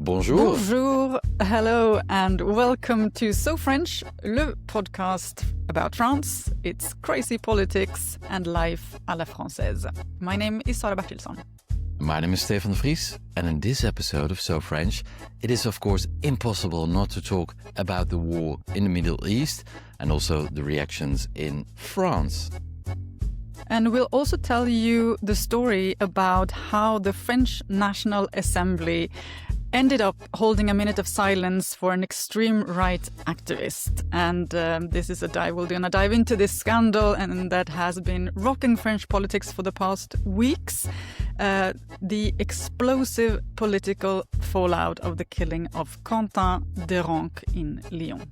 Bonjour. Bonjour, hello, and welcome to So French, le podcast about France, its crazy politics and life à la française. My name is Sara Bertilsson. My name is Stefan de Vries, and in this episode of So French, it is of course impossible not to talk about the war in the Middle East and also the reactions in France. And we'll also tell you the story about how the French National Assembly ended up holding a minute of silence for an extreme right activist. And this is a dive. We're going to dive into this scandal, and that has been rocking French politics for the past weeks. The explosive political fallout of the killing of Quentin Deronque in Lyon.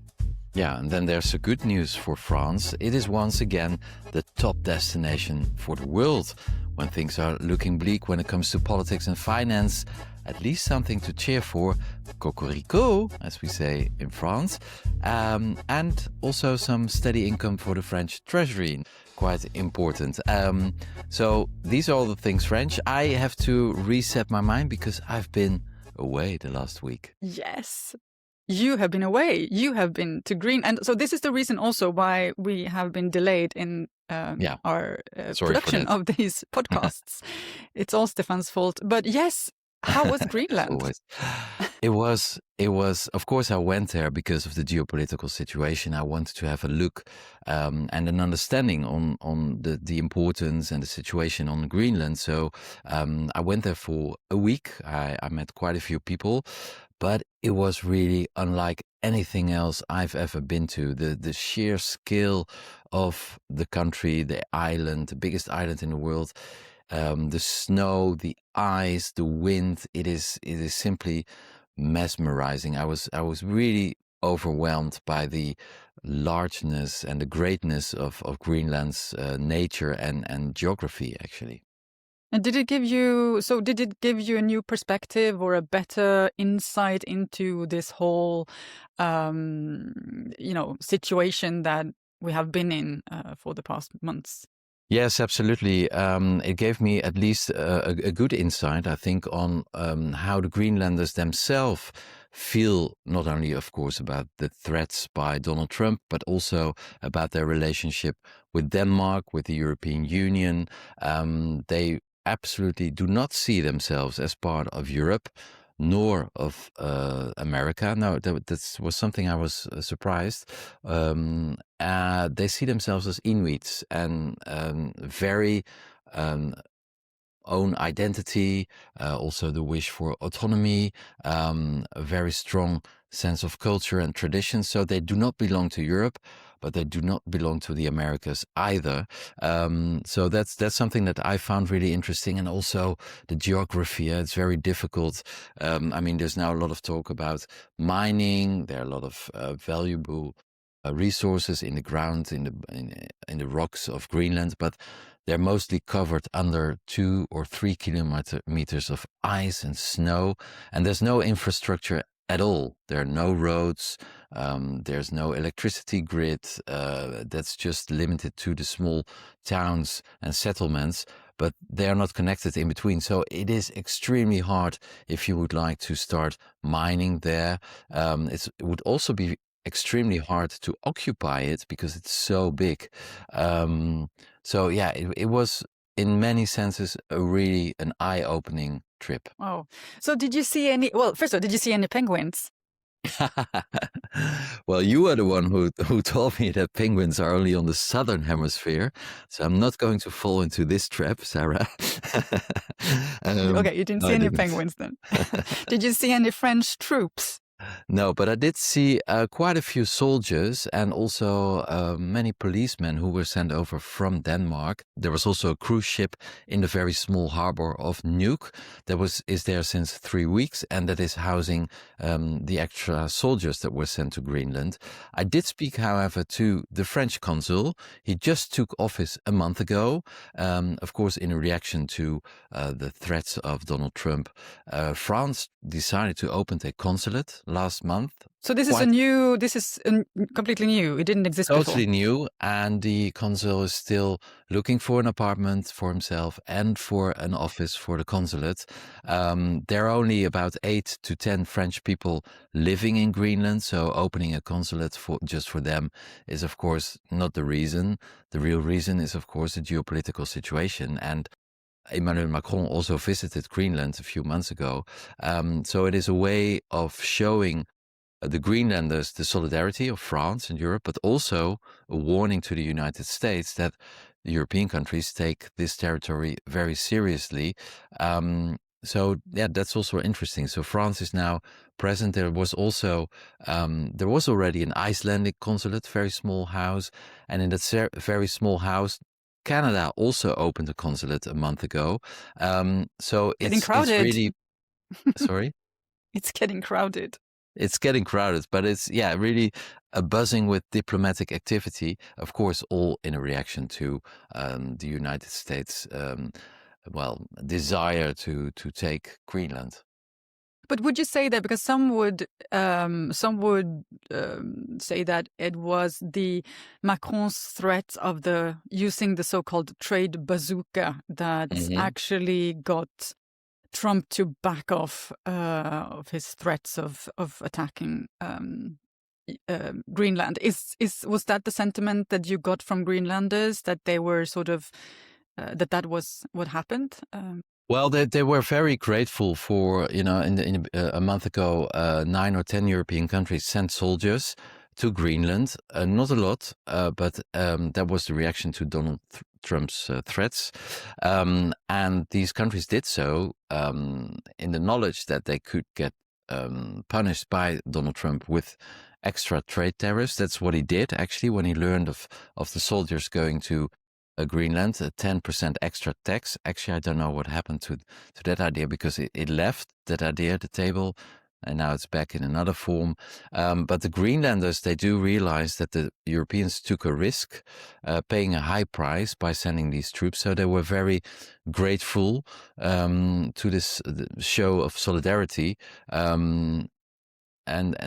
Yeah, and then there's the good news for France. It is once again the top destination for the world. When things are looking bleak when it comes to politics and finance, at least something to cheer for, cocorico, as we say in France, and also some steady income for the French treasury, quite important. So these are all the things French. I have to reset my mind because I've been away the last week. Yes. You have been away. You have been to Greenland. And so this is the reason also why we have been delayed in our production of these podcasts. It's all Stefan's fault. But yes, how was Greenland? It was, of course, I went there because of the geopolitical situation. I wanted to have a look and an understanding on the importance and the situation on Greenland. So I went there for a week. I met quite a few people, but it was really unlike anything else I've ever been to. The sheer scale of the country, the island, the biggest island in the world, the snow, the ice, the wind, it is simply mesmerizing. I was really overwhelmed by the largeness and the greatness of Greenland's nature and geography, actually. And did it give you a new perspective or a better insight into this whole, situation that we have been in for the past months? Yes, absolutely. It gave me at least a good insight, I think, on how the Greenlanders themselves feel, not only, of course, about the threats by Donald Trump, but also about their relationship with Denmark, with the European Union. They absolutely do not see themselves as part of Europe, nor of America. No, that was something I was surprised. They see themselves as Inuits and very own identity, also the wish for autonomy, a very strong sense of culture and tradition. So they do not belong to Europe, but they do not belong to the Americas either. So that's something that I found really interesting. And also the geography, it's very difficult. There's now a lot of talk about mining. There are a lot of valuable resources in the ground, in the rocks of Greenland, but they're mostly covered under 2 or 3 kilometers of ice and snow, and there's no infrastructure at all. There are no roads, there's no electricity grid, that's just limited to the small towns and settlements, but they are not connected in between. So it is extremely hard if you would like to start mining there. It would also be extremely hard to occupy it because it's so big. It was in many senses really an eye-opening trip. Oh, so did you see any? Well, first of all, did you see any penguins? Well, you are the one who told me that penguins are only on the southern hemisphere, so I'm not going to fall into this trap, Sarah. Okay, you didn't see any penguins then. Did you see any French troops? No, but I did see quite a few soldiers and also many policemen who were sent over from Denmark. There was also a cruise ship in the very small harbor of Nuuk that is there since 3 weeks, and that is housing the extra soldiers that were sent to Greenland. I did speak, however, to the French consul. He just took office a month ago, of course, in a reaction to the threats of Donald Trump. France decided to open a consulate, last month. So this is completely new. It didn't exist Totally before. new, and the consul is still looking for an apartment for himself and for an office for the consulate. There are only about 8 to 10 French people living in Greenland, so opening a consulate just for them is, of course, not the reason. The real reason is, of course, the geopolitical situation. And Emmanuel Macron also visited Greenland a few months ago. So it is a way of showing the Greenlanders the solidarity of France and Europe, but also a warning to the United States that the European countries take this territory very seriously. So yeah, that's also interesting. So France is now present. There was already an Icelandic consulate, very small house, and in that very small house, Canada also opened a consulate a month ago. So Getting crowded. It's really, sorry? It's getting crowded. It's getting crowded, but it's really buzzing with diplomatic activity. Of course, all in a reaction to the United States, desire to take Greenland. But would you say that, because some would say that it was the Macron's threat of using the so-called trade bazooka that actually got Trump to back off of his threats of attacking Greenland. Was that the sentiment that you got from Greenlanders, that they were sort of that was what happened? Well, they were very grateful for, a month ago, 9 or 10 European countries sent soldiers to Greenland. Not a lot, but that was the reaction to Donald Trump's threats. And these countries did so in the knowledge that they could get punished by Donald Trump with extra trade tariffs. That's what he did, actually, when he learned of the soldiers going to Greenland, a 10% extra tax. Actually, I don't know what happened to that idea, because it left that idea at the table, and now it's back in another form. But the Greenlanders, they do realize that the Europeans took a risk, paying a high price by sending these troops. So they were very grateful to this show of solidarity. And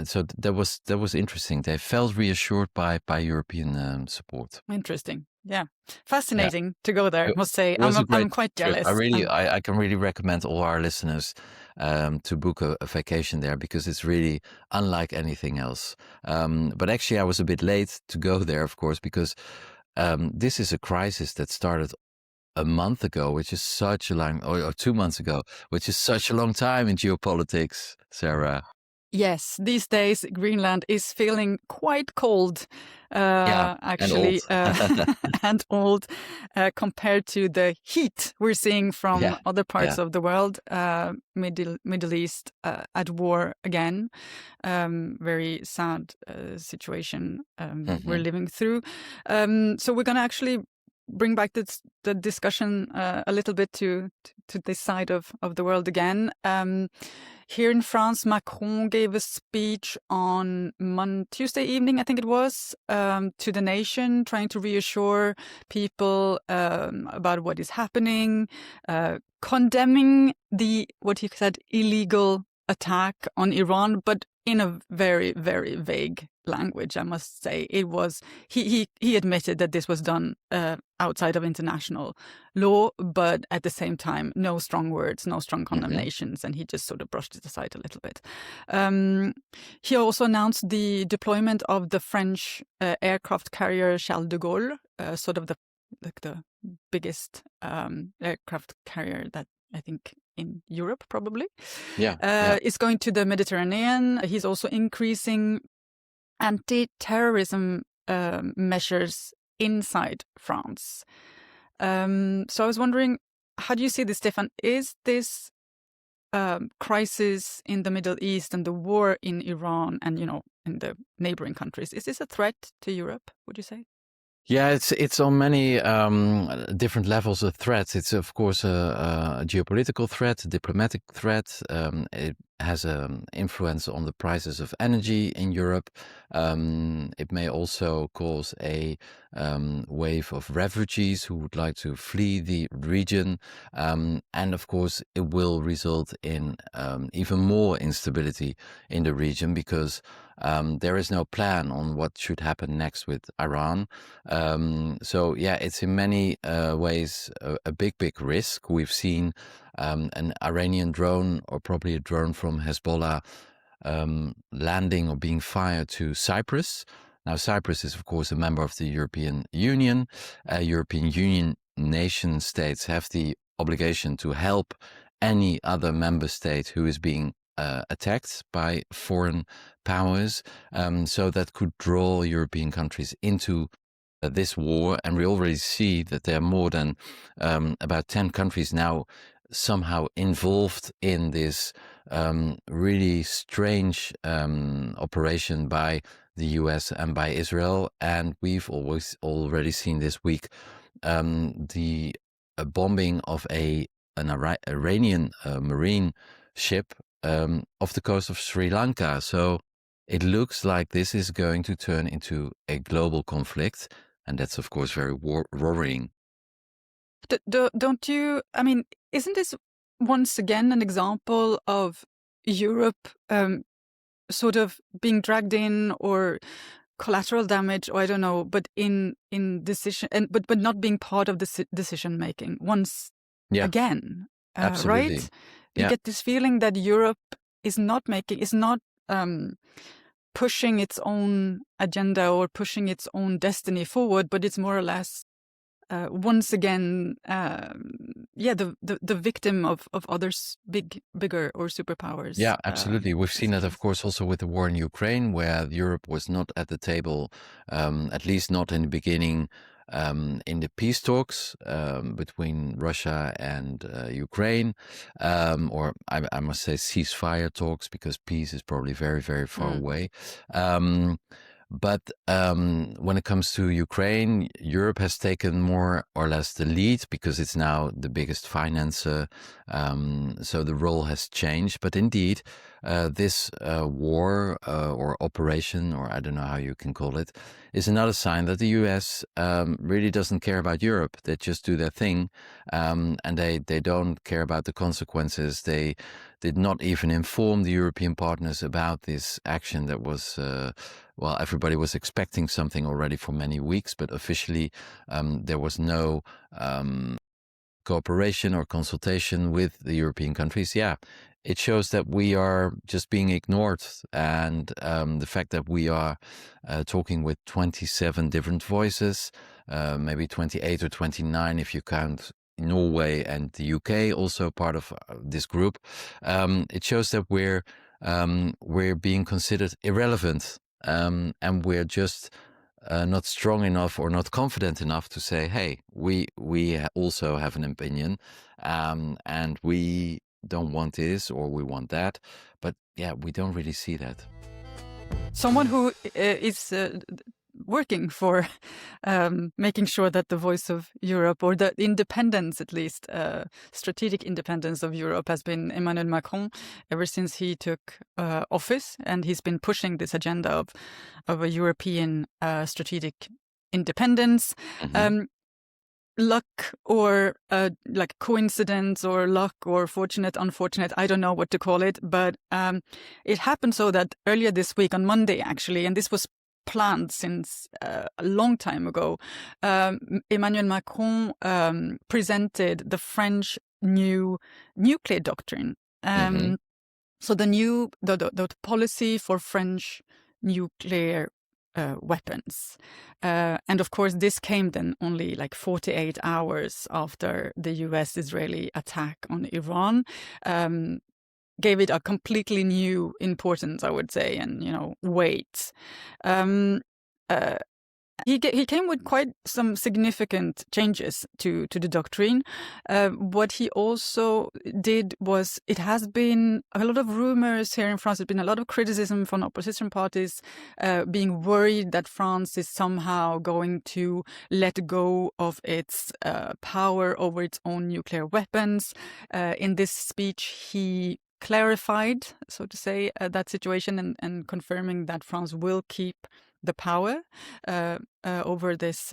so that was interesting. They felt reassured by European support. Interesting. Yeah, fascinating to go there. I must say, I'm quite jealous. I can really recommend all our listeners to book a vacation there, because it's really unlike anything else. But actually, I was a bit late to go there, of course, because this is a crisis that started a month ago, which is such a long, or 2 months ago, which is such a long time in geopolitics, Sarah. Yes, these days Greenland is feeling quite cold, actually, and old compared to the heat we're seeing from other parts of the world. Middle East at war again. Very sad situation we're living through. So we're going to actually bring back the discussion a little bit to this side of the world again. Here in France, Macron gave a speech on Tuesday evening, I think it was, to the nation, trying to reassure people about what is happening, condemning what he said, illegal attack on Iran, but in a very, very vague language, I must say. It was he admitted that this was done outside of international law, but at the same time, no strong words, no strong condemnations, and he just sort of brushed it aside a little bit. He also announced the deployment of the French aircraft carrier Charles de Gaulle, sort of the biggest aircraft carrier that I think in Europe, probably. Is going to the Mediterranean. He's also increasing anti-terrorism measures inside France. So I was wondering, how do you see this, Stefan? Is this crisis in the Middle East and the war in Iran and, in the neighboring countries, is this a threat to Europe, would you say? Yeah, it's on many different levels of threats. It's of course a geopolitical threat, a diplomatic threat. It has an influence on the prices of energy in Europe. It may also cause a wave of refugees who would like to flee the region. And of course, it will result in even more instability in the region because there is no plan on what should happen next with Iran. So yeah, it's in many ways a big risk. We've seen an Iranian drone, or probably a drone from Hezbollah, landing or being fired to Cyprus. Now, Cyprus is, of course, a member of the European Union. European Union nation states have the obligation to help any other member state who is being attacked by foreign powers. So that could draw European countries into this war. And we already see that there are more than about 10 countries now somehow involved in this really strange operation by the US and by Israel. And we've already seen this week the bombing of an Iranian marine ship off the coast of Sri Lanka. So it looks like this is going to turn into a global conflict. And that's, of course, very worrying. Don't you, I mean, isn't this once again an example of Europe sort of being dragged in, or collateral damage, or I don't know, but in decision, but not being part of the decision making once again, absolutely. Right? You get this feeling that Europe is not pushing its own agenda or pushing its own destiny forward, but it's more or less once again, the victim of others, bigger or superpowers. Yeah, absolutely. We've seen that, of course, also with the war in Ukraine, where Europe was not at the table, at least not in the beginning, in the peace talks between Russia and Ukraine, or I must say ceasefire talks, because peace is probably very far away. But when it comes to Ukraine, Europe has taken more or less the lead because it's now the biggest financer. So the role has changed. But indeed, this war or operation, or I don't know how you can call it, is another sign that the US really doesn't care about Europe. They just do their thing, and they don't care about the consequences. They did not even inform the European partners about this action that was, well, everybody was expecting something already for many weeks, but officially there was no cooperation or consultation with the European countries. Yeah, it shows that we are just being ignored, and the fact that we are talking with 27 different voices, maybe 28 or 29 if you count Norway and the UK, also part of this group. It shows that we're being considered irrelevant, and we're just not strong enough or not confident enough to say, hey, we also have an opinion, and we don't want this or we want that. But yeah, we don't really see that. Someone who is working for making sure that the voice of Europe, or the independence, at least strategic independence of Europe, has been Emmanuel Macron ever since he took office, and he's been pushing this agenda of a European strategic independence. Mm-hmm. Luck or like coincidence, or luck or fortunate, unfortunate, I don't know what to call it, but it happened so that earlier this week, on Monday actually, and this was planned since a long time ago, Emmanuel Macron presented the French new nuclear doctrine. So the policy for French nuclear weapons. And of course, this came then only like 48 hours after the US-Israeli attack on Iran. Gave it a completely new importance, I would say, and, weight. He came with quite some significant changes to the doctrine. What he also did was, it has been a lot of rumors here in France. There's been a lot of criticism from opposition parties being worried that France is somehow going to let go of its power over its own nuclear weapons. In this speech, he clarified, so to say, that situation and confirming that France will keep the power over this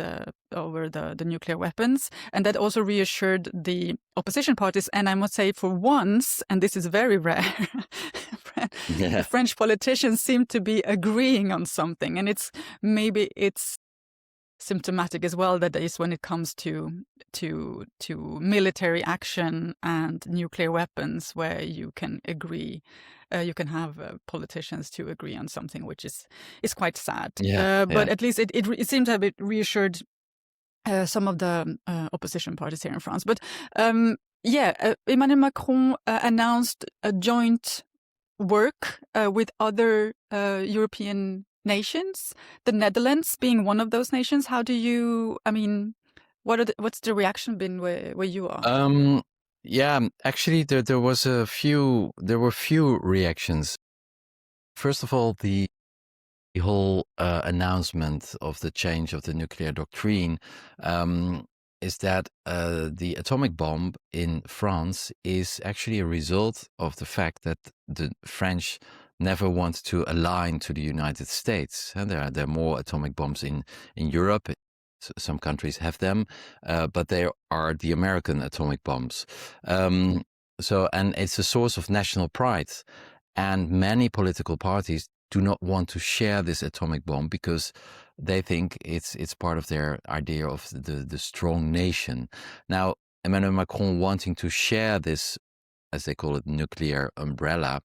over the nuclear weapons, and that also reassured the opposition parties. And I must say, for once, and this is very rare, the French politicians seem to be agreeing on something, and maybe it's symptomatic as well that is when it comes to military action and nuclear weapons, where you can agree. You can have politicians to agree on something, which is quite sad. But at least it seems to have reassured some of the opposition parties here in France. But Emmanuel Macron announced a joint work with other European nations, the Netherlands being one of those nations. How do you? I mean, what's the reaction been where you are? Actually, there were few reactions. First of all, the whole announcement of the change of the nuclear doctrine is that the atomic bomb in France is actually a result of the fact that the French never want to align to the United States. And there are more atomic bombs in Europe. Some countries have them, but they are the American atomic bombs. And it's a source of national pride. And many political parties do not want to share this atomic bomb because they think it's part of their idea of the strong nation. Now, Emmanuel Macron wanting to share this, as they call it, nuclear umbrella,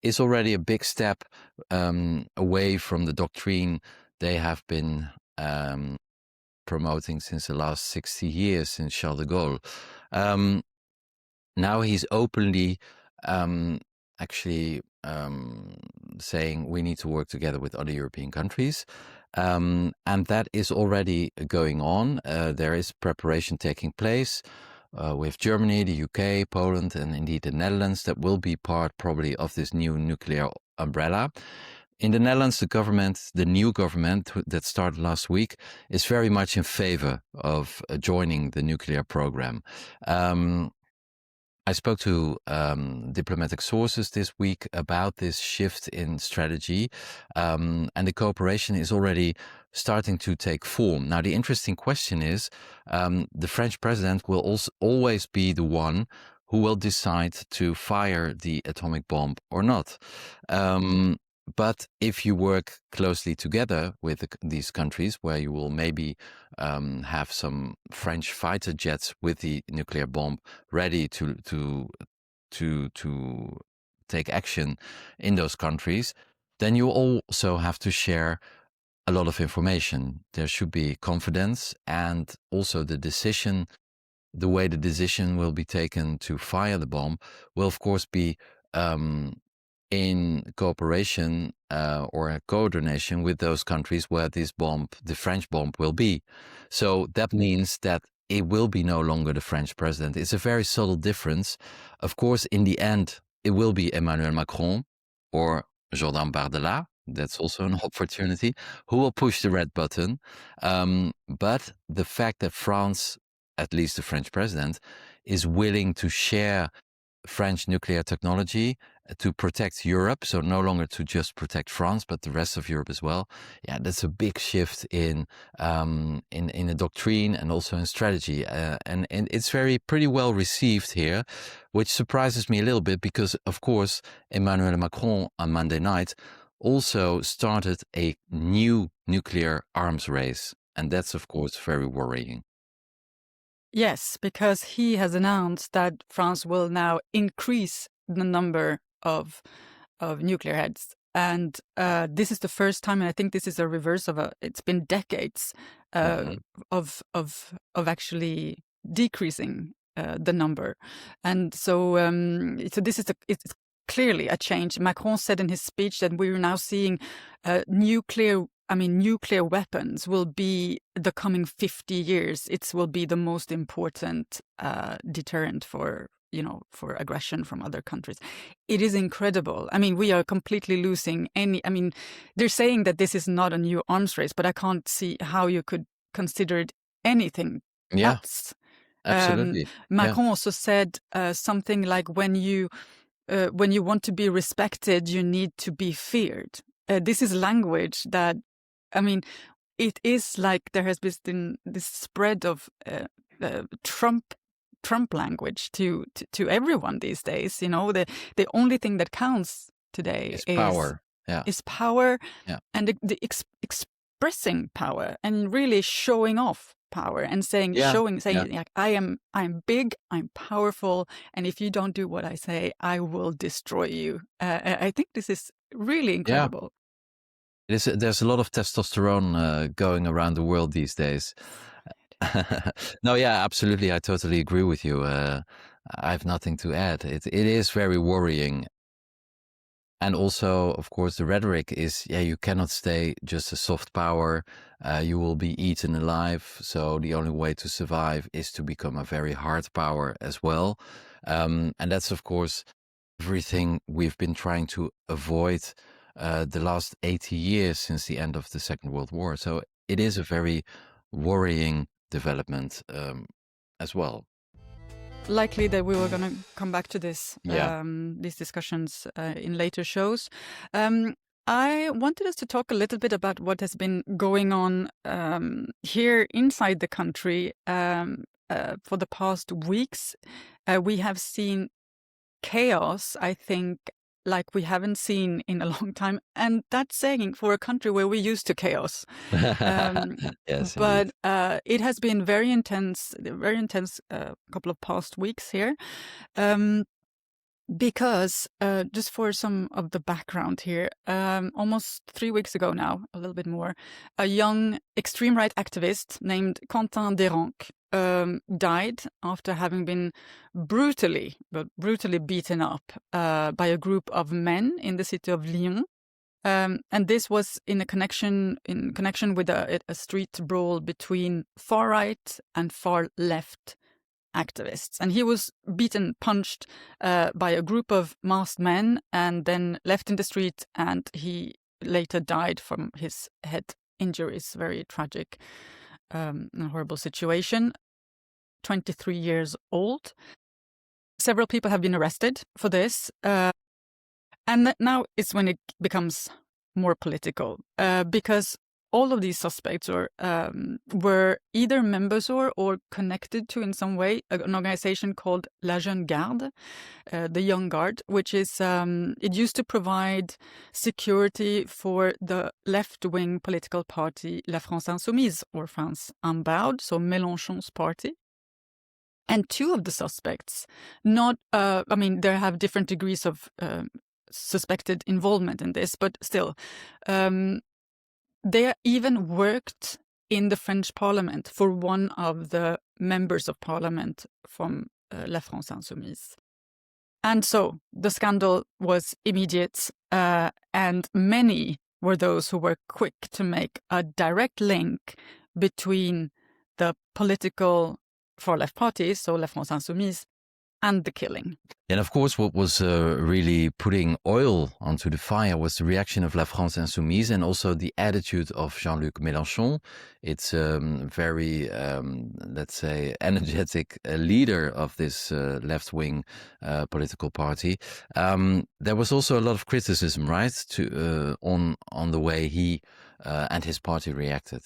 is already a big step away from the doctrine they have been promoting since the last 60 years, since Charles de Gaulle. Now he's openly saying we need to work together with other European countries. And that is already going on. There is preparation taking place with Germany, the UK, Poland, and indeed the Netherlands that will be part probably of this new nuclear umbrella. In the Netherlands, the new government that started last week, is very much in favor of joining the nuclear program. I spoke to diplomatic sources this week about this shift in strategy, and the cooperation is already starting to take form. Now, the interesting question is, the French president will also always be the one who will decide to fire the atomic bomb or not. But if you work closely together with these countries, where you will maybe have some French fighter jets with the nuclear bomb ready to take action in those countries, then you also have to share a lot of information. There should be confidence, and also the way the decision will be taken to fire the bomb will, of course, be in cooperation or coordination with those countries where this bomb, the French bomb, will be. So that means that it will be no longer the French president. It's a very subtle difference. Of course, in the end, it will be Emmanuel Macron or Jordan Bardella. That's also an opportunity, who will push the red button. But the fact that France, at least the French president, is willing to share French nuclear technology to protect Europe, so no longer to just protect France, but the rest of Europe as well. Yeah, that's a big shift in a doctrine and also in strategy, and it's pretty well received here, which surprises me a little bit because, of course, Emmanuel Macron on Monday night also started a new nuclear arms race, and that's, of course, very worrying. Yes, because he has announced that France will now increase the number of nuclear heads, and this is the first time, and I think this is a reverse of it's been decades of actually decreasing the number, and so this is it's clearly a change. Macron said in his speech that we're now seeing nuclear weapons will be the coming 50 years. It will be the most important deterrent for aggression from other countries. It is incredible. I mean, we are completely losing they're saying that this is not a new arms race, but I can't see how you could consider it anything else. Absolutely. Macron also said something like, when you when you want to be respected, you need to be feared. This is language that, I mean, it is like there has been this spread of Trump language to everyone these days. You know, the only thing that counts today It's power. is power, Yeah. and the expressing power and really showing off power and saying like, I'm big, I'm powerful, and if you don't do what I say, I will destroy you. I think this is really incredible. There's a lot of testosterone going around the world these days. No, yeah, absolutely. I totally agree with you. I have nothing to add. It is very worrying. And also, of course, the rhetoric is, you cannot stay just a soft power. You will be eaten alive. So the only way to survive is to become a very hard power as well. And that's, of course, everything we've been trying to avoid the last 80 years since the end of the Second World War. So it is a very worrying development as well. Likely that we were going to come back to this, Yeah. these discussions in later shows. I wanted us to talk a little bit about what has been going on here inside the country for the past weeks. We have seen chaos, I think, like we haven't seen in a long time. And that's saying for a country where we're used to chaos. Yes, But it has been very intense couple of past weeks here. Because just for some of the background here, almost 3 weeks ago now, a little bit more, a young extreme right activist named Quentin Deronck died after having been brutally beaten up by a group of men in the city of Lyon. And this was in connection with a street brawl between far right and far left activists. And he was punched by a group of masked men and then left in the street, and he later died from his head injuries. Very tragic, and horrible situation. 23 years old. Several people have been arrested for this. And now it's when it becomes more political, because all of these suspects were either members or connected to, in some way, an organization called La Jeune Garde, the Young Guard, which is, it used to provide security for the left-wing political party La France Insoumise, or France Unbowed, so Mélenchon's party. And two of the suspects, they have different degrees of suspected involvement in this, but still, they even worked in the French parliament for one of the members of parliament from La France Insoumise. And so the scandal was immediate, and many were those who were quick to make a direct link between the political far-left parties, so La France Insoumise, and the killing. And of course, what was really putting oil onto the fire was the reaction of La France Insoumise and also the attitude of Jean-Luc Mélenchon. It's very, let's say, energetic leader of this left-wing political party. There was also a lot of criticism, right, on the way he and his party reacted.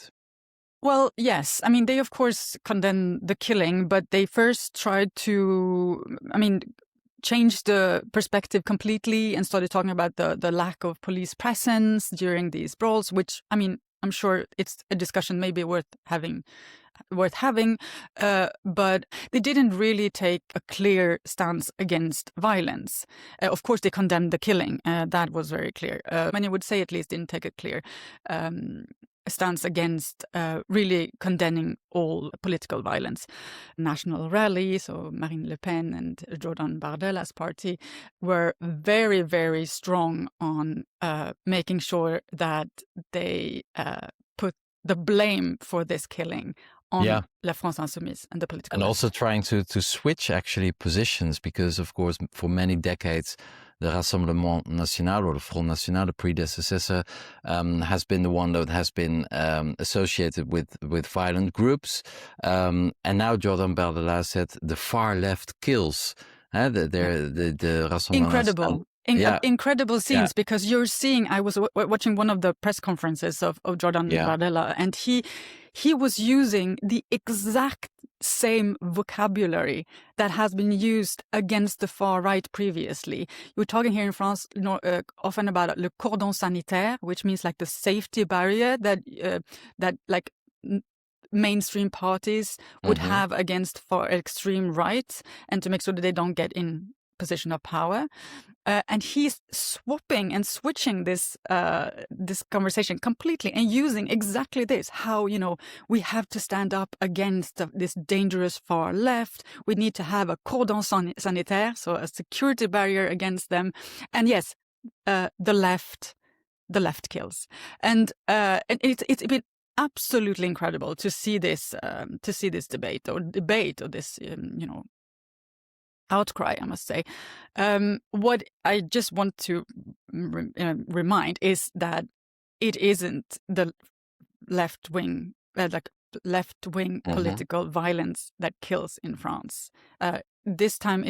Well, yes. I mean, they, of course, condemned the killing, but they first tried to, change the perspective completely and started talking about the lack of police presence during these brawls, which, I'm sure it's a discussion maybe worth having. But they didn't really take a clear stance against violence. Of course, they condemned the killing. That was very clear. Many would say at least didn't take a clear stance against really condemning all political violence. National Rally, so Marine Le Pen and Jordan Bardella's party, were very, very strong on making sure that they put the blame for this killing on La France Insoumise and the political. And also trying to switch actually positions, because of course for many decades the Rassemblement National, or the Front National, the predecessor, has been the one that has been associated with violent groups. And now Jordan Bardella said the far left kills. the Rassemblement National. Incredible. Yeah, Incredible yeah, scenes, because you're seeing, I was watching one of the press conferences of Jordan yeah. Bardella, and he was using the exact same vocabulary that has been used against the far right previously. We're talking here in France, often about le cordon sanitaire, which means like the safety barrier that like mainstream parties would Mm-hmm. have against far extreme right, and to make sure that they don't get in position of power. And he's swapping and switching this conversation completely and using exactly this: how, we have to stand up against this dangerous far left. We need to have a cordon sanitaire, so a security barrier against them. And yes, the left kills. And it's been absolutely incredible to see this debate or this outcry, I must say. What I just want to remind is that it isn't the left-wing Mm-hmm. political violence that kills in France. This time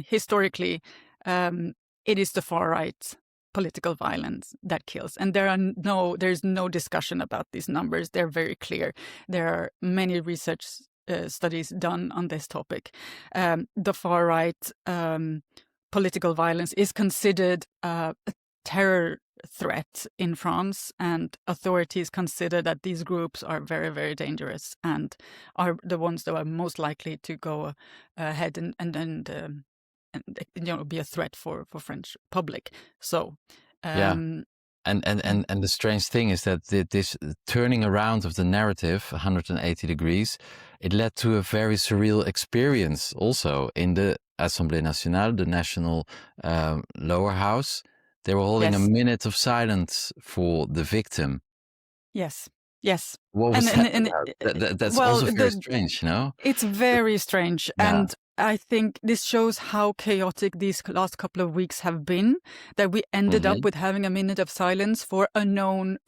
historically, it is the far right political violence that kills, and there's no discussion about these numbers. They're very clear. There are many research studies done on this topic. The far right political violence is considered a terror threat in France, and authorities consider that these groups are very, very dangerous and are the ones that are most likely to go ahead and be a threat for French public. So Yeah. And the strange thing is that this turning around of the narrative 180 degrees, it led to a very surreal experience also in the Assemblée Nationale, the national lower house. They were holding a minute of silence for the victim. Yes. What was that about? That's also very strange, It's very strange. Yeah. And I think this shows how chaotic these last couple of weeks have been, that we ended up with having a minute of silence for a known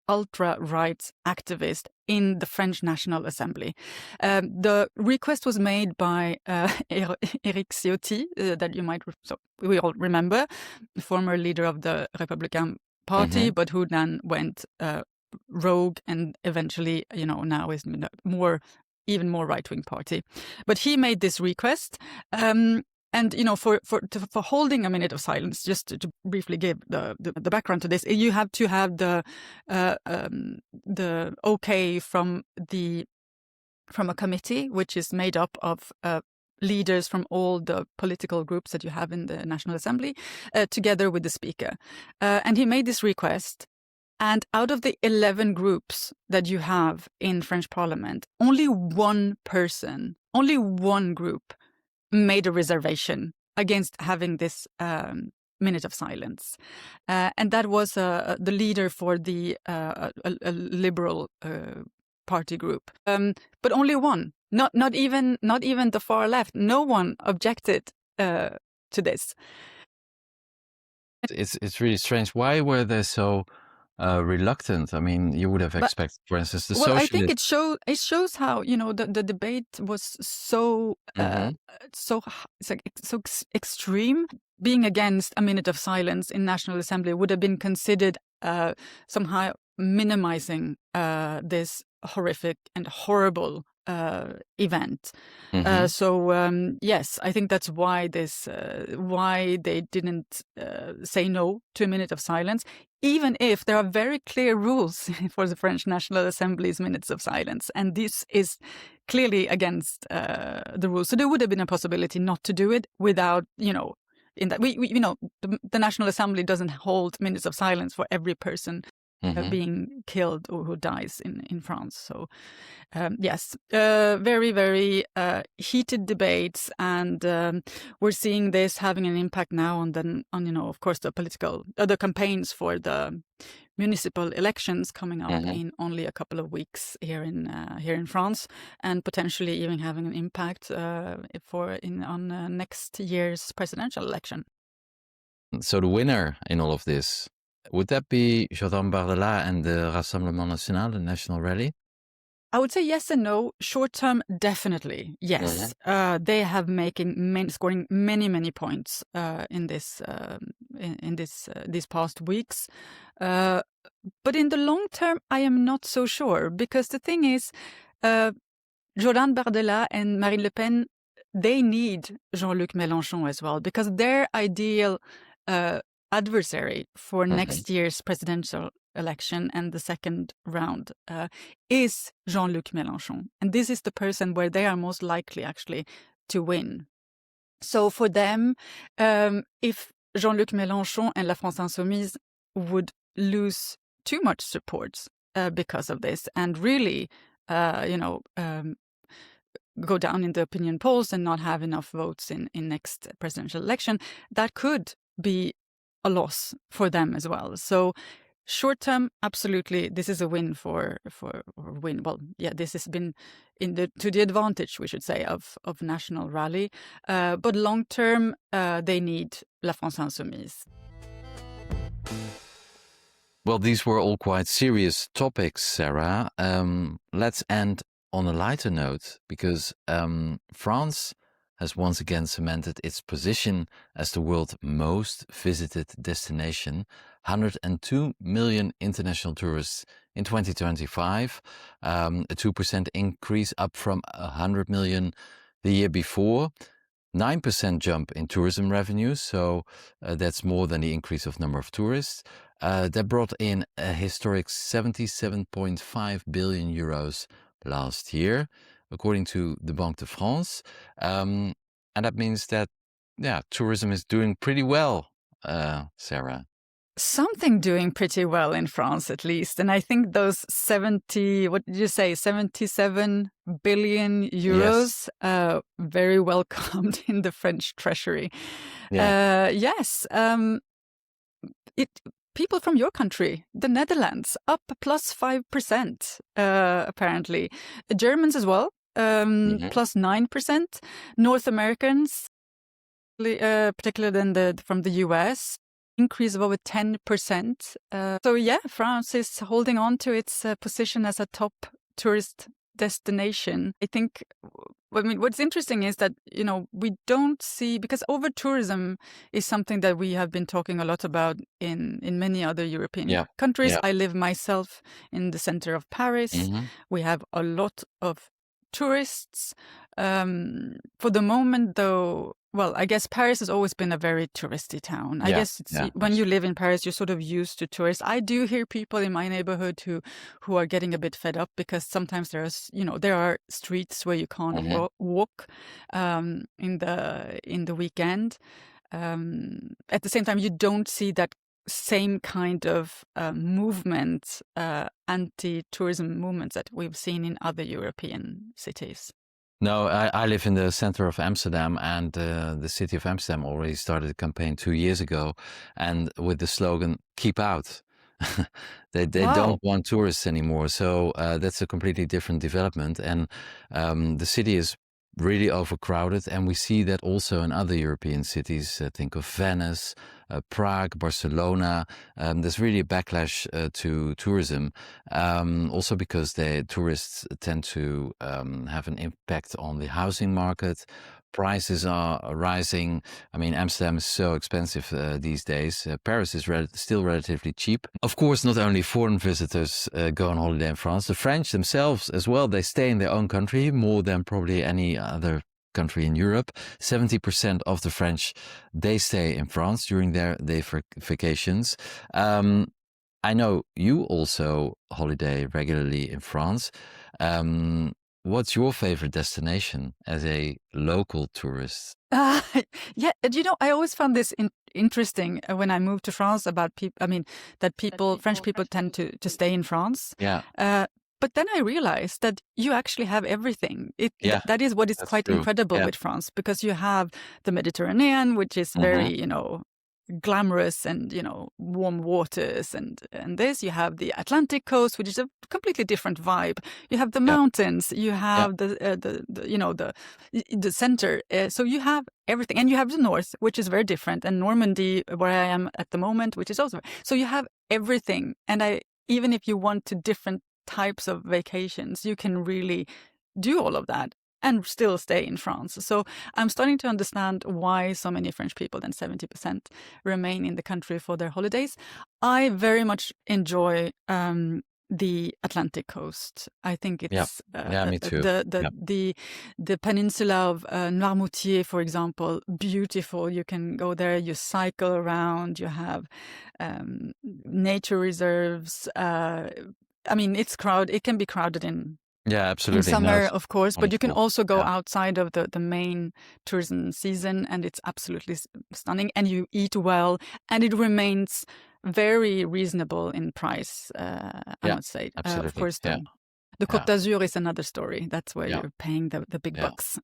ultra-right activist in the French National Assembly. The request was made by Éric Ciotti, that we all remember, the former leader of the Republican Party, but who then went rogue and eventually, now is even more right-wing party. But he made this request, and for holding a minute of silence, just to briefly give the background to this, you have to have the okay from a committee which is made up of leaders from all the political groups that you have in the National Assembly, together with the speaker. And he made this request. And out of the 11 groups that you have in French Parliament, only one group made a reservation against having this minute of silence. And that was the leader for the a liberal party group. But only one, not even the far left. No one objected to this. It's really strange. Why were they so reluctant? I mean, you would have expected, for instance, the socialists. I think it shows how the debate was so extreme. Being against a minute of silence in National Assembly would have been considered somehow minimizing this horrific and horrible event. Yes, I think that's why why they didn't say no to a minute of silence, even if there are very clear rules for the French National Assembly's minutes of silence, and this is clearly against the rules. So there would have been a possibility not to do it without, in that the National Assembly doesn't hold minutes of silence for every person being killed or who dies in France. So yes, very, very heated debates, and we're seeing this having an impact now on of course the campaigns for the municipal elections coming up in only a couple of weeks here in France, and potentially even having an impact on next year's presidential election. So the winner in all of this, would that be Jordan Bardella and the Rassemblement National, the National Rally? I would say yes and no. Short term, definitely yes. They have scoring many points in this these past weeks. But in the long term, I am not so sure, because the thing is, Jordan Bardella and Marine Le Pen, they need Jean-Luc Mélenchon as well, because their ideal adversary for next year's presidential election and the second round is Jean-Luc Mélenchon. And this is the person where they are most likely actually to win. So for them, if Jean-Luc Mélenchon and La France Insoumise would lose too much support because of this, and really, go down in the opinion polls and not have enough votes in next presidential election, that could be a loss for them as well. So short term, absolutely, this is a win this has been to the advantage, we should say, of National Rally. But long term, they need La France Insoumise. Well, these were all quite serious topics, Sarah. Let's end on a lighter note, because France has once again cemented its position as the world's most visited destination. 102 million international tourists in 2025, a 2% increase up from 100 million the year before. 9% jump in tourism revenues, so that's more than the increase of number of tourists. That brought in a historic 77.5 billion euros last year, according to the Banque de France. And that means that, tourism is doing pretty well, Sarah. Something doing pretty well in France, at least. And I think those 77 billion euros, very welcomed in the French treasury. Yes. People from your country, the Netherlands, up plus 5%, apparently. Germans as well, plus 9%. North Americans, particularly from the US, increase of over 10%. So France is holding on to its position as a top tourist destination. I think, what's interesting is that, we don't see, because over-tourism is something that we have been talking a lot about in many other European countries. I live myself in the center of Paris. We have a lot of tourists. For the moment, though, well, I guess Paris has always been a very touristy town. I guess when you live in Paris, you're sort of used to tourists. I do hear people in my neighborhood who are getting a bit fed up, because sometimes there are streets where you can't walk in the weekend. At the same time, you don't see that same kind of movement, anti-tourism movements that we've seen in other European cities. No, I live in the center of Amsterdam, and the city of Amsterdam already started a campaign 2 years ago, and with the slogan "Keep out." They don't want tourists anymore, so that's a completely different development. And the city is really overcrowded, and we see that also in other European cities. Think of Venice, Prague, Barcelona. There's really a backlash to tourism, also because the tourists tend to have an impact on the housing market. Prices are rising. I mean, Amsterdam is so expensive these days. Paris is still relatively cheap. Of course, not only foreign visitors go on holiday in France, the French themselves as well, they stay in their own country more than probably any other country in Europe. 70% of the French, they stay in France during their vacations. I know you also holiday regularly in France. What's your favorite destination as a local tourist? I always found this interesting when I moved to France about French people tend to stay in France. But then I realized that you actually have everything. That is what is quite incredible with France, because you have the Mediterranean, which is very, glamorous and, warm waters, and this. You have the Atlantic coast, which is a completely different vibe. You have the mountains. You have the center. So you have everything, and you have the north, which is very different, and Normandy, where I am at the moment, which is also. So you have everything, and even if you want to types of vacations, you can really do all of that and still stay in France. So I'm starting to understand why so many French people, then 70%, remain in the country for their holidays. I very much enjoy the Atlantic coast. I think it's me too. the peninsula of Noirmoutier, for example, beautiful. You can go there, you cycle around, you have nature reserves. I mean, it can be crowded in absolutely. in summer, of course, but you can also go Yeah. outside of the main tourism season, and it's absolutely stunning. And you eat well, and it remains very reasonable in price, I must say. Absolutely. Of course, the Côte d'Azur is another story. That's where you're paying the big bucks.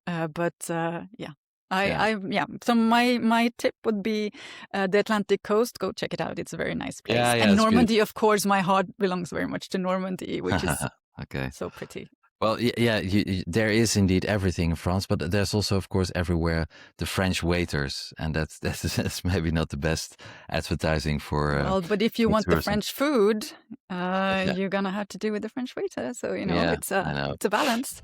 So my tip would be the Atlantic coast. Go check it out. It's a very nice place. And Normandy, of course, my heart belongs very much to Normandy, which is so pretty. Well, there is indeed everything in France, but there's also, of course, everywhere the French waiters, and that's maybe not the best advertising for. Well, but if you want the tourism. French food, you're gonna have to do with the French waiter. So it's a balance.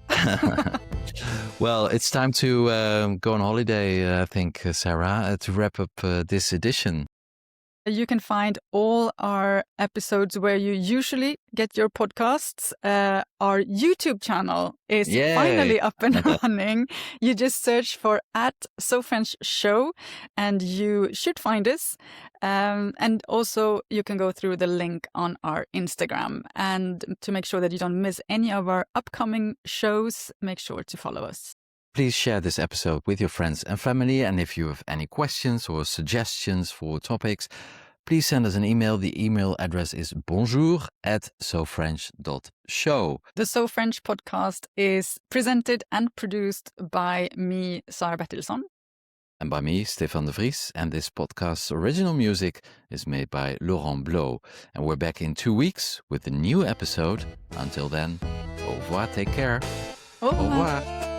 Well, it's time to go on holiday, I think, Sarah, to wrap up this edition. You can find all our episodes where you usually get your podcasts. Our YouTube channel is finally up and running. You just search for @SoFrenchShow and you should find us. And also you can go through the link on our Instagram. And to make sure that you don't miss any of our upcoming shows, make sure to follow us. Please share this episode with your friends and family. And if you have any questions or suggestions for topics, please send us an email. The email address is bonjour@sofrench.show. The So French podcast is presented and produced by me, Sarah Bertilsson. And by me, Stefan de Vries. And this podcast's original music is made by Laurent Blo. And we're back in 2 weeks with a new episode. Until then, au revoir, take care. Au revoir. Au revoir.